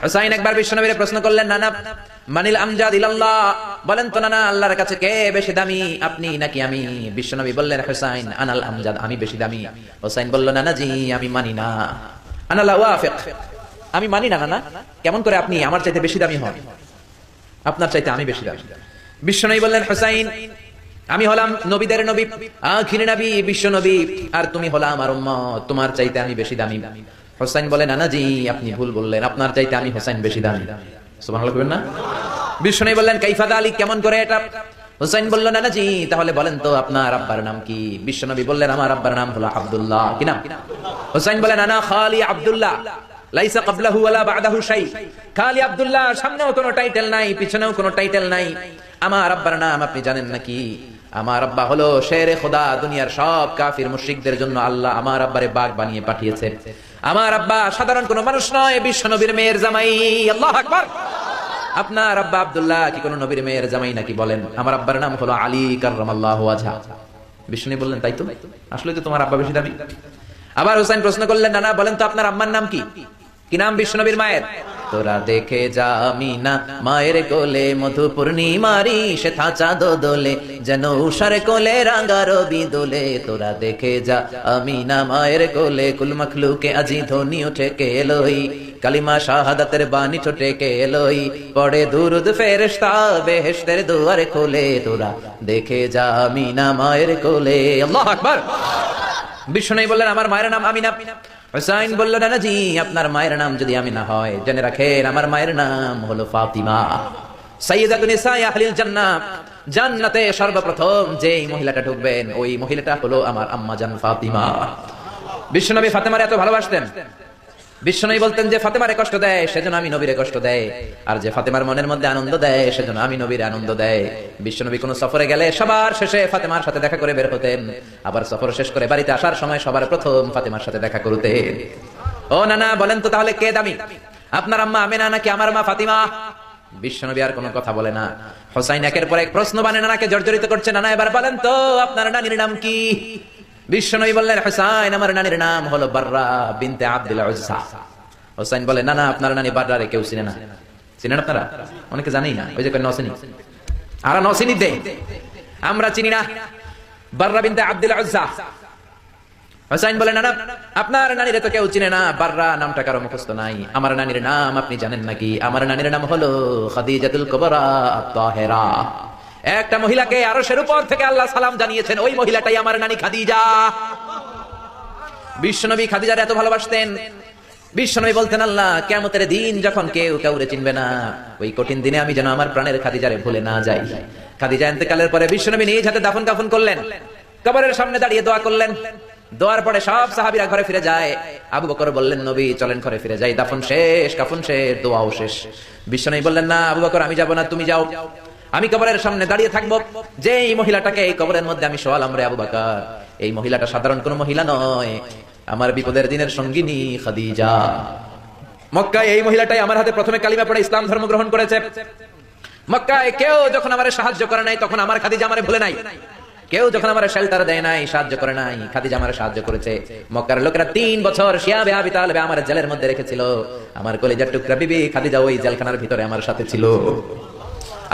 হুসাইন একবার বিশ্বনবীর প্রশ্ন করলেন, নানা মানিল আমজাদ ইলাল্লাহ, বলেন তো নানা আল্লাহর কাছে কে বেশি দামি, আপনি নাকি আমি? বিশ্বনবী বললেন, হুসাইন আনাল আমজাদ, আমি বেশি দামি। হুসাইন বলল, নানা জি আমি মানি না, আনা লা ওয়াফিক, আমি মানি না নানা। কেমন করে আপনি আমার চাইতে বেশি দামি হন? আপনার চাইতে আমি বেশি দামি। বিশ্বনবী বললেন, হুসাইন আমি হলাম নবীদের নবী, আখির নবী, বিশ্ব নবী, আর তুমি হলা আমার উম্মত, তোমার চাইতে আমি বেশি দামি। হুসাইন বলে, নানা জি আপনি ভুল বললেন, আপনার চাইতে আমি হুসাইন বেশি দামি। সুবহানাল্লাহ বলবেন না? বিশ্বনবী বললেন, কাইফা যালিক, কেমন করে এটা? হুসাইন বলল, নানা জি তাহলে বলেন তো আপনার আব্বার নাম কি? বিশ্বনবী বললেন, আমার আব্বার নাম হলো আব্দুল্লাহ। কি নাম? হুসাইন বলে, নানা খালি আব্দুল্লাহ, লাইসা ক্বাবলাহু ওয়ালা বা'দাহু শাই, খালি আব্দুল্লাহ, সামনেও কোনো টাইটেল নাই, পিছনেও কোনো টাইটেল নাই। আমার আব্বার নাম আপনি জানেন নাকি? আমার আব্বা হলো শেরে খোদা, দুনিয়ার সব কাফির মুশরিকদের জন্য আল্লাহ আমার আব্বারে বাঘ বানিয়ে পাঠিয়েছে। আমার আব্বা সাধারণ কোনো মানুষ নয়, বিশ্ব নবীর মেয়ের জামাই। আল্লাহু আকবার। আপনার আব্বা আব্দুল্লাহ কি কোনো নবীর মেয়ের জামাই নাকি? বলেন, আমার আব্বার নাম হলো আলী কাররামাল্লাহু ওয়াজহা। বিষ্ণু বললেন, তাই তো, আসলে তো তোমার আব্বা বেশি দামি। আবার হুসাইন প্রশ্ন করলেন, নানা বলেন তো আপনার আম্মার নাম কি? কি নাম বিশ্ব নবীর মায়ের? তোরা দেখে যা আমিনা মায়ের কোলে মধু পূর্ণিমারি সে থাচা দোলে, যেন উষার কোলে রাঙা রবি দোলে। তোরা দেখে যা আমিনা মায়ের কোলে, কুল মখলুকে আজি ধ্বনি উঠে কে এলোই, কালিমা শাহাদাতের বাণী ছোটে কে এলোই, পড়ে দুরুদ ফেরেশতা বেহেশতের দুয়ারে খোলে। তোরা দেখে যা আমিনা মায়ের কোলে। আল্লাহু আকবার। বিষ্ণু বললেন, আমার মায়ের নাম আমিনা। হুসাইন বলল, নানা জি আপনার মায়ের নাম যদি আমিনা হয়, জেনে রাখেন আমার মায়ের নাম হলো ফাতিমা, সাইয়্যিদাতুন নিসাই আহলিল জান্নাহ। জান্নাতে সর্বপ্রথম যেই মহিলাটা ঢুকবেন ওই মহিলাটা হলো আমার আম্মা জান ফাতিমা। বিশ্বনবী ফাতেমার এত ভালোবাসতেন, বিশ্বনবী বলতেন যে ফাতেমারে কষ্ট দেয় সেজন্য আমি নবীরে কষ্ট দেয়, আর যে ফাতেমার মনের মধ্যে আনন্দ দেয় সেজন্য আমি নবীরে আনন্দ দেয়। বিশ্বনবী কোন সফরে গেলে সবার শেষে ফাতেমার সাথে দেখা করে বের হতেন, আবার সফর শেষ করে বাড়িতে আসার সময় সবার প্রথম ফাতেমার সাথে দেখা করতেন। ও নানা বলেন তো তাহলে কে দামি, আপনার আম্মা আমিনা নাকি আমার মা ফাতিমা? বিশ্বনবী আর কোনো কথা বলে না। হুসাইন একের পর এক প্রশ্ন বানে নানাকে জর্জরিত করছে, নানা এবার বলেন তো আপনার নানির নাম কি? বিশ্বনবী বললেন, হুসাইন আমার নানির নাম হলো বাররা বিনতে আব্দুল উজ্জা। হুসাইন বলে, নানা আপনার নানি বাররারে কেউ চিনে না। চিনেন আপনারা? অনেকে জানেই না, ওই যে কয় নসিনি, আর নসিনি দে, আমরা চিনি না বাররা বিনতে আব্দুল উজ্জা। হুসাইন বলে, নানা আপনার নানিরে তো কেউ চিনে না, বাররা নামটা কারো মুখস্থ নাই। আমার নানির নাম আপনি জানেন নাকি? আমার নানির নাম হলো খাদিজাতুল কুবরা আত-তাহেরা। একটা মহিলাকে আরশের উপর থেকে আল্লাহ সালাম জানিয়েছেন, ওই মহিলাটাই আমার নানি খাদিজা। বিশ্বনবী খাদিজার এত ভালোবাসতেন। বিশ্বনবী বলতেন, আল্লাহ কিয়ামতের দিন যখন কেউ কাউরে চিনবে না, ওই কঠিন দিনে আমি যেন আমার প্রাণের খাদিজারে ভুলে না যাই। খাদিজা ইন্তেকালের পরে বিশ্বনবী নিজ হাতে দাফন কাফন করলেন, কবরের সামনে দাঁড়িয়ে দোয়া করলেন। দোয়ার পরে সব সাহাবীরা ঘরে ফিরে যায়। আবু বকর বললেন, নবী চলেন ঘরে ফিরে যাই, দাফন শেষ, কাফন শেষ, দোয়াও শেষ। বিশ্বনবী বললেন, না আবু বকর আমি যাব না, তুমি যাও, আমি কবরের সামনে দাঁড়িয়ে থাকবো। যে এই মহিলাটাকে এই কবরের মধ্যে আমি শোয়ালাম রে আবু বকর, এই মহিলাটা সাধারণ কোনো মহিলা নয়, আমার বিপদের দিনের সঙ্গিনী খাদিজা। মক্কায় এই মহিলাটাই আমার হাতে প্রথমে কালিমা পড়ে ইসলাম ধর্ম গ্রহণ করেছে। মক্কায় কেউ যখন আমারে সাহায্য করে নাই তখন আমার খাদিজা আমারে ভুলে নাই, কেউ যখন আমার শেল্টার দেয় নাই, সাহায্য করে নাই, খাদিজা আমার সাহায্য করেছে। মক্কার লোকেরা 3 বছর শিয়াবে আবি তালেবে আমার জেলের মধ্যে রেখেছিল। আমার কলিজার টুকরা বিবি খাদিজা ওই জেলখানার ভিতরে আমার সাথে ছিল।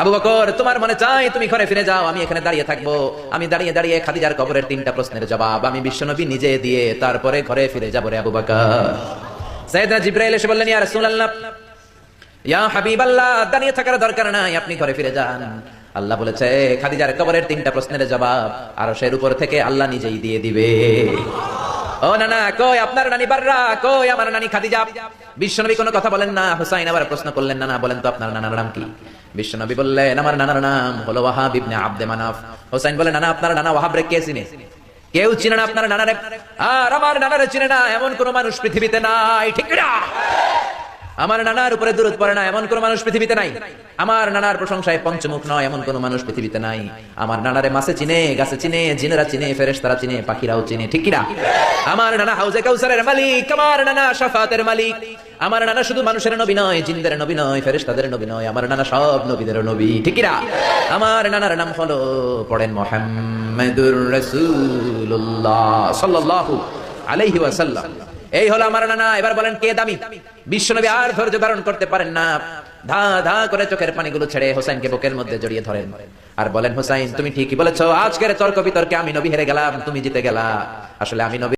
আবু বকর তোমার মনে চাই তুমি ঘরে ফিরে যাও, আমি এখানে দাঁড়িয়ে থাকবো। আমি দাঁড়িয়ে দাঁড়িয়ে খাদিজার কবরের 3টা প্রশ্নের জবাব আমি বিশ্বনবী নিজে দিয়ে তারপরে ঘরে ফিরে যাবো রে আবু বকর। সাইয়েদনা জিবরাইল এসে বললেন, ইয়া রাসূলুল্লাহ, ইয়া হাবিবাল্লাহ, দাঁড়িয়ে থাকার দরকার নাই, আপনি ঘরে ফিরে যান। আল্লাহ বলেছে খাদিজার কবরের 3টা প্রশ্নের জবাব আরশের উপর থেকে আল্লাহ নিজেই দিয়ে দিবে। ও নানা কই আপনার নানি বাররা, কই আমার নানি খাদিজা? বিশ্বনবী কোনো কথা বলেন না। হুসাইন আবার প্রশ্ন করলেন, নানা বলেন তো আপনার নানার নাম কি? বিশ্বনবী বললেন, আমার নানার নাম হলো ওয়াহাব ইবনে আব্দে মানাফ। হুসাইন বলে, নানা আপনার নানা ওয়াহাব রে কে চিনে? কেউ চিনে না আপনার নানারে। আর আমার নানারে চিনে না এমন কোন মানুষ পৃথিবীতে নাই, ঠিক না? আমার নানার উপরে দুরূদ পড়ে না এমন কোন মানুষ পৃথিবীতে নাই। আমার নানার প্রশংসায় পঞ্চমুখ নয় এমন কোন মানুষ পৃথিবীতে নাই। আমার নানারে মাছে চিনে, গাছে চিনে, জিনেরা চিনে, ফেরেশতারা চিনে, পাখিরাও চিনে, ঠিক কিনা? আমার নানা হাউজে কাউসারের মালিক, আমার নানা শাফাতের মালিক। আমার নানা শুধু মানুষের নবী নয়, জিনদের নবী নয়, ফেরেশতাদের নবী নয়, আমার নানা সব নবীদের নবী, ঠিক কিনা? আমার নানার নাম হলো, পড়েন, মুহাম্মাদুর রাসূলুল্লাহ সাল্লাল্লাহু আলাইহি ওয়াসাল্লাম। এই হলো আমার নানা। এবার বলেন কে দামি? বিশ্বনবী আর ধৈর্য ধারণ করতে পারেন না, ধা ধা করে চোখের পানিগুলো ছেড়ে হোসেনকে বুকের মধ্যে জড়িয়ে ধরেন আর বলেন, হোসেন তুমি ঠিকই বলেছো, আজকের তর্ক বিতর্কে আমি নবী হেরে গেলাম, তুমি জিতে গেলা। আসলে আমি নবী